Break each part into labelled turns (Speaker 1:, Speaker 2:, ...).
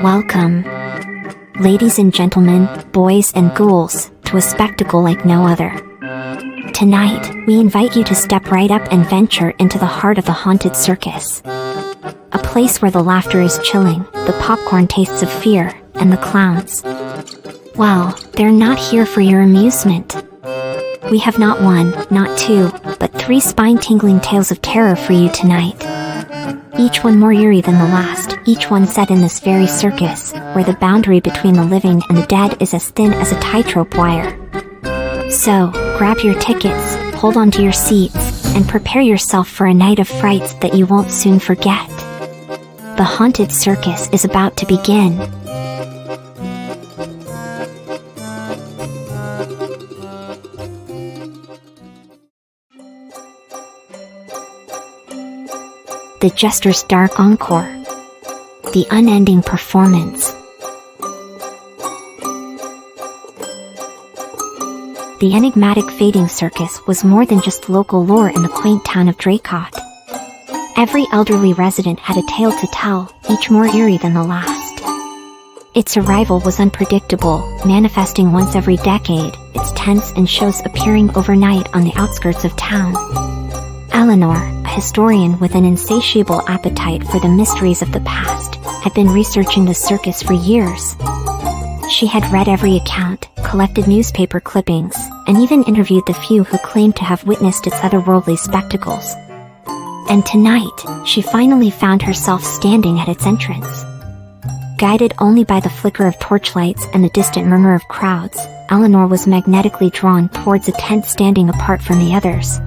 Speaker 1: Welcome, ladies and gentlemen, boys and ghouls, to a spectacle like no other. Tonight, we invite you to step right up and venture into the heart of the haunted circus. A place where the laughter is chilling, the popcorn tastes of fear, and the clowns, well, they're not here for your amusement. We have not one, not two, but 3 spine-tingling tales of terror for you tonight. Each one more eerie than the last, each one set in this very circus, where the boundary between the living and the dead is as thin as a tightrope wire. So, grab your tickets, hold on to your seats, and prepare yourself for a night of frights that you won't soon forget. The haunted circus is about to begin. The Jester's Dark Encore. The unending performance. The enigmatic fading circus was more than just local lore in the quaint town of Draycott. Every elderly resident had a tale to tell, each more eerie than the last. Its arrival was unpredictable, manifesting once every decade, its tents and shows appearing overnight on the outskirts of town. Eleanor, a historian with an insatiable appetite for the mysteries of the past, had been researching the circus for years. She had read every account, collected newspaper clippings, and even interviewed the few who claimed to have witnessed its otherworldly spectacles. And tonight, she finally found herself standing at its entrance. Guided only by the flicker of torchlights and the distant murmur of crowds, Eleanor was magnetically drawn towards a tent standing apart from the others.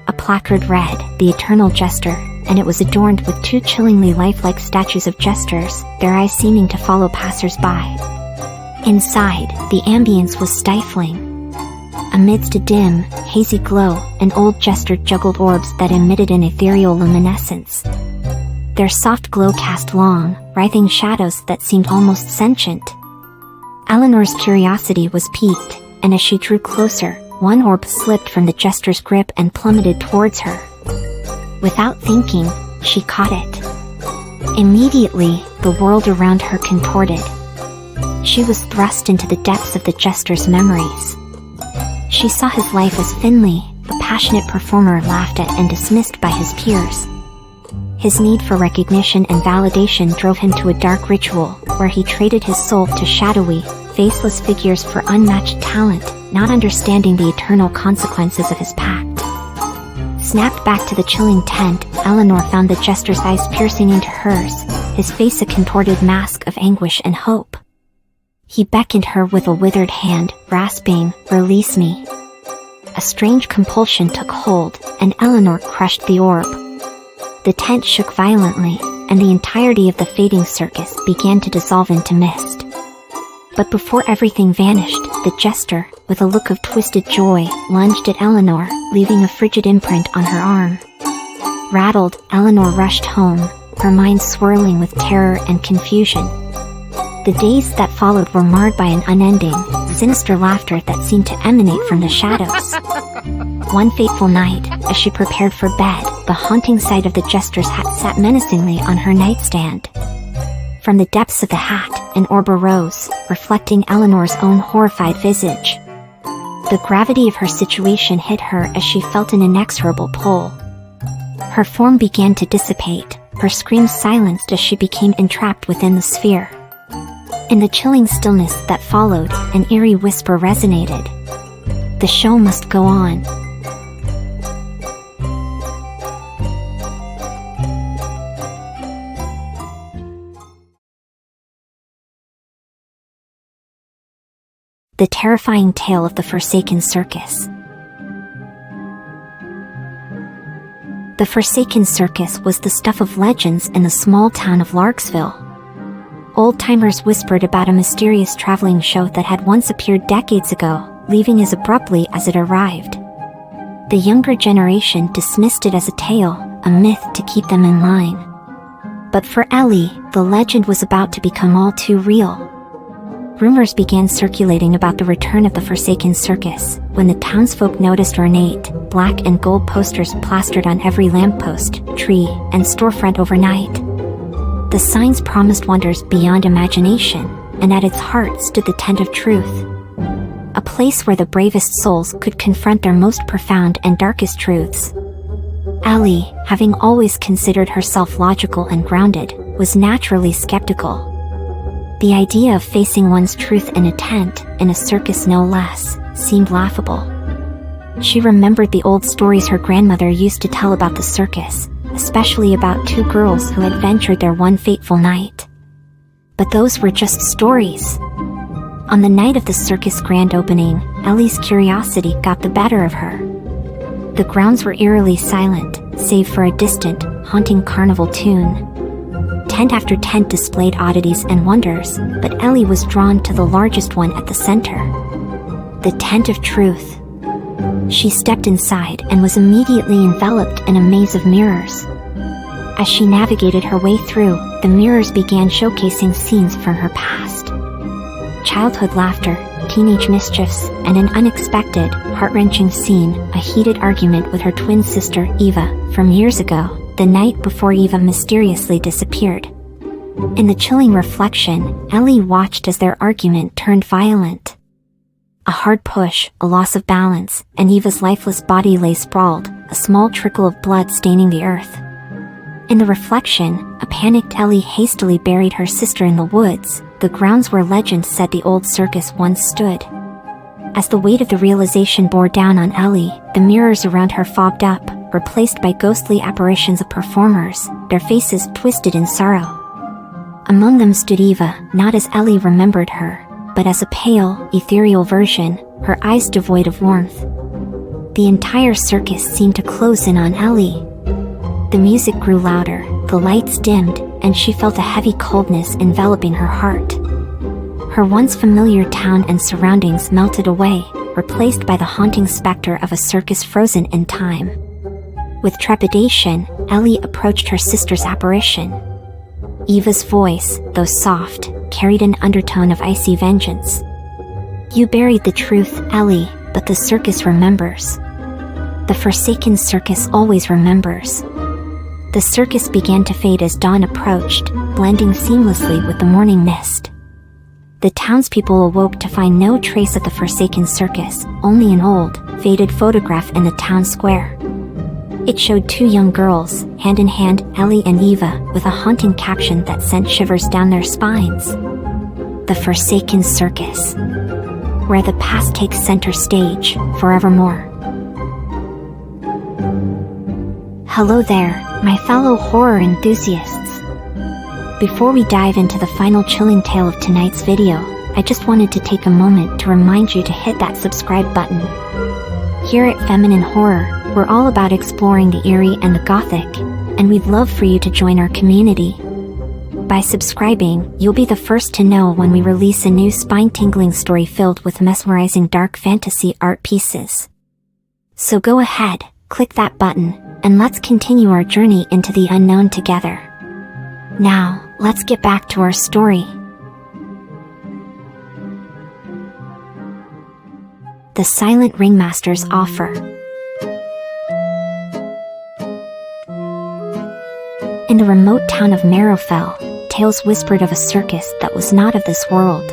Speaker 1: A placard read, "The Eternal Jester," and it was adorned with 2 chillingly lifelike statues of jesters, their eyes seeming to follow passers-by. Inside, the ambience was stifling. Amidst a dim, hazy glow, an old jester juggled orbs that emitted an ethereal luminescence. Their soft glow cast long, writhing shadows that seemed almost sentient. Eleanor's curiosity was piqued, and as she drew closer, one orb slipped from the jester's grip and plummeted towards her. Without thinking, she caught it. Immediately, the world around her contorted. She was thrust into the depths of the jester's memories. She saw his life as Finley, a passionate performer laughed at and dismissed by his peers. His need for recognition and validation drove him to a dark ritual, where he traded his soul to shadowy, faceless figures for unmatched talent, not understanding the eternal consequences of his pact. Snapped back to the chilling tent, Eleanor found the jester's eyes piercing into hers, his face a contorted mask of anguish and hope. He beckoned her with a withered hand, rasping, "Release me." A strange compulsion took hold, and Eleanor crushed the orb. The tent shook violently, and the entirety of the fading circus began to dissolve into mist. But before everything vanished, the jester, with a look of twisted joy, lunged at Eleanor, leaving a frigid imprint on her arm. Rattled, Eleanor rushed home, her mind swirling with terror and confusion. The days that followed were marred by an unending, sinister laughter that seemed to emanate from the shadows. One fateful night, as she prepared for bed, the haunting sight of the jester's hat sat menacingly on her nightstand. From the depths of the hat, an orb arose, reflecting Eleanor's own horrified visage. The gravity of her situation hit her as she felt an inexorable pull. Her form began to dissipate, her screams silenced as she became entrapped within the sphere. In the chilling stillness that followed, an eerie whisper resonated. The show must go on. The terrifying tale of the Forsaken Circus. The Forsaken Circus was the stuff of legends in the small town of Larksville. Old-timers whispered about a mysterious traveling show that had once appeared decades ago, leaving as abruptly as it arrived. The younger generation dismissed it as a tale, a myth to keep them in line. But for Ellie, the legend was about to become all too real. Rumors began circulating about the return of the Forsaken Circus, when the townsfolk noticed ornate, black and gold posters plastered on every lamppost, tree, and storefront overnight. The signs promised wonders beyond imagination, and at its heart stood the tent of truth. A place where the bravest souls could confront their most profound and darkest truths. Ellie, having always considered herself logical and grounded, was naturally skeptical. The idea of facing one's truth in a tent, in a circus no less, seemed laughable. She remembered the old stories her grandmother used to tell about the circus, especially about two girls who had ventured there one fateful night. But those were just stories. On the night of the circus grand opening, Ellie's curiosity got the better of her. The grounds were eerily silent, save for a distant, haunting carnival tune. Tent after tent displayed oddities and wonders, but Ellie was drawn to the largest one at the center. The Tent of Truth. She stepped inside and was immediately enveloped in a maze of mirrors. As she navigated her way through, the mirrors began showcasing scenes from her past. Childhood laughter, teenage mischiefs, and an unexpected, heart-wrenching scene, a heated argument with her twin sister, Eva, from years ago, the night before Eva mysteriously disappeared. In the chilling reflection, Ellie watched as their argument turned violent. A hard push, a loss of balance, and Eva's lifeless body lay sprawled, a small trickle of blood staining the earth. In the reflection, a panicked Ellie hastily buried her sister in the woods, the grounds where legend said the old circus once stood. As the weight of the realization bore down on Ellie, the mirrors around her fogged up, replaced by ghostly apparitions of performers, their faces twisted in sorrow. Among them stood Eva, not as Ellie remembered her, but as a pale, ethereal version, her eyes devoid of warmth. The entire circus seemed to close in on Ellie. The music grew louder, the lights dimmed, and she felt a heavy coldness enveloping her heart. Her once familiar town and surroundings melted away, replaced by the haunting specter of a circus frozen in time. With trepidation, Ellie approached her sister's apparition. Eva's voice, though soft, carried an undertone of icy vengeance. "You buried the truth, Ellie, but the circus remembers. The forsaken circus always remembers." The circus began to fade as dawn approached, blending seamlessly with the morning mist. The townspeople awoke to find no trace of the forsaken circus, only an old, faded photograph in the town square. It showed two young girls, hand in hand, Ellie and Eva, with a haunting caption that sent shivers down their spines. "The Forsaken Circus, where the past takes center stage, forevermore." Hello there, my fellow horror enthusiasts. Before we dive into the final chilling tale of tonight's video, I just wanted to take a moment to remind you to hit that subscribe button. Here at Feminine Horror, we're all about exploring the eerie and the gothic, and we'd love for you to join our community. By subscribing, you'll be the first to know when we release a new spine-tingling story filled with mesmerizing dark fantasy art pieces. So go ahead, click that button, and let's continue our journey into the unknown together. Now, let's get back to our story. The Silent Ringmaster's Offer. In the remote town of Marrowfell, tales whispered of a circus that was not of this world.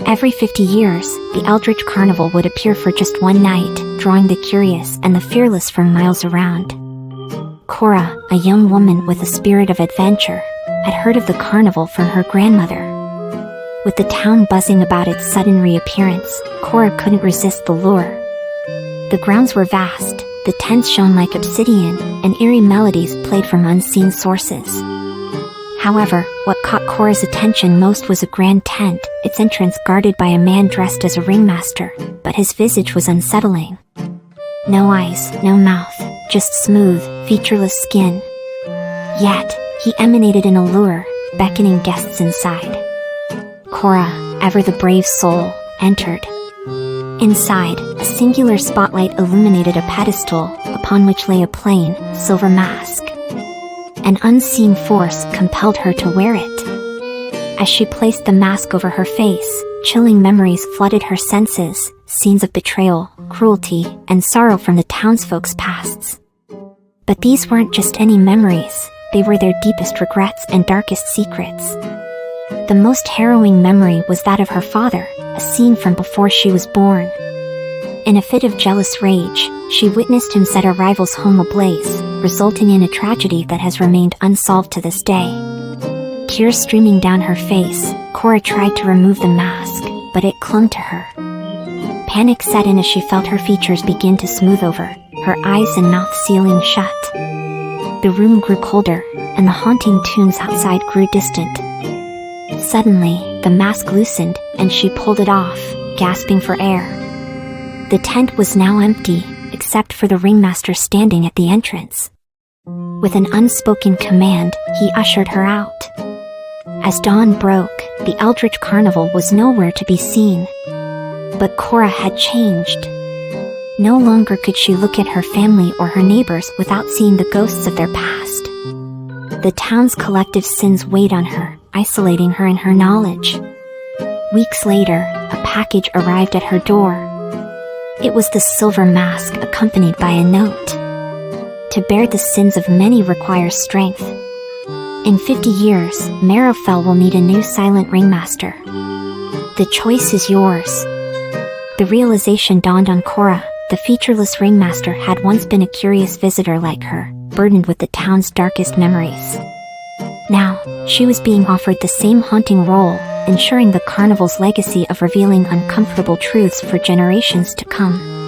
Speaker 1: Every 50 years, the Eldritch Carnival would appear for just one night, drawing the curious and the fearless from miles around. Cora, a young woman with a spirit of adventure, had heard of the carnival from her grandmother. With the town buzzing about its sudden reappearance, Cora couldn't resist the lure. The grounds were vast, the tents shone like obsidian, and eerie melodies played from unseen sources. However, what caught Cora's attention most was a grand tent, its entrance guarded by a man dressed as a ringmaster, but his visage was unsettling. No eyes, no mouth, just smooth, featureless skin. Yet, he emanated an allure, beckoning guests inside. Cora, ever the brave soul, entered. Inside, a singular spotlight illuminated a pedestal, upon which lay a plain, silver mask. An unseen force compelled her to wear it. As she placed the mask over her face, chilling memories flooded her senses, scenes of betrayal, cruelty, and sorrow from the townsfolk's pasts. But these weren't just any memories, They were their deepest regrets and darkest secrets. The most harrowing memory was that of her father, a scene from before she was born. In a fit of jealous rage, she witnessed him set a rival's home ablaze, resulting in a tragedy that has remained unsolved to this day. Tears streaming down her face, Cora tried to remove the mask, but it clung to her. Panic set in as she felt her features begin to smooth over, her eyes and mouth sealing shut. The room grew colder, and the haunting tunes outside grew distant. Suddenly, the mask loosened, and she pulled it off, gasping for air. The tent was now empty, except for the ringmaster standing at the entrance. With an unspoken command, he ushered her out. As dawn broke, the Eldritch Carnival was nowhere to be seen. But Cora had changed. No longer could she look at her family or her neighbors without seeing the ghosts of their past. The town's collective sins weighed on her, isolating her in her knowledge. Weeks later, a package arrived at her door. It was the silver mask accompanied by a note. To bear the sins of many requires strength. In 50 years, Marrowfell will need a new silent ringmaster. The choice is yours. The realization dawned on Cora. The featureless ringmaster had once been a curious visitor like her, burdened with the town's darkest memories. Now, she was being offered the same haunting role, ensuring the carnival's legacy of revealing uncomfortable truths for generations to come.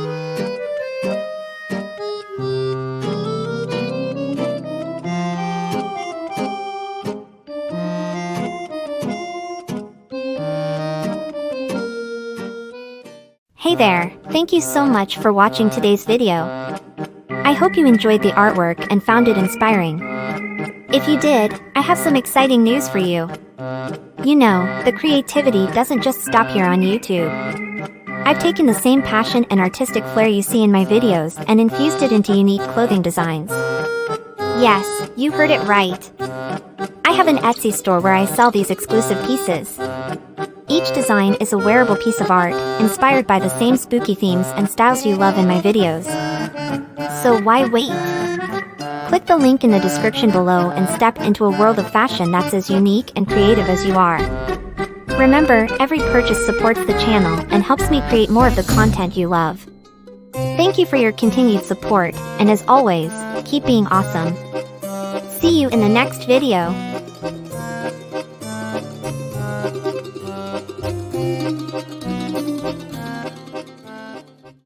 Speaker 1: Hey there, thank you so much for watching today's video. I hope you enjoyed the artwork and found it inspiring. If you did, I have some exciting news for you. You know, the creativity doesn't just stop here on YouTube. I've taken the same passion and artistic flair you see in my videos and infused it into unique clothing designs. Yes, you heard it right. I have an Etsy store where I sell these exclusive pieces. Each design is a wearable piece of art, inspired by the same spooky themes and styles you love in my videos. So why wait? Click the link in the description below and step into a world of fashion that's as unique and creative as you are. Remember, every purchase supports the channel and helps me create more of the content you love. Thank you for your continued support, and as always, keep being awesome. See you in the next video.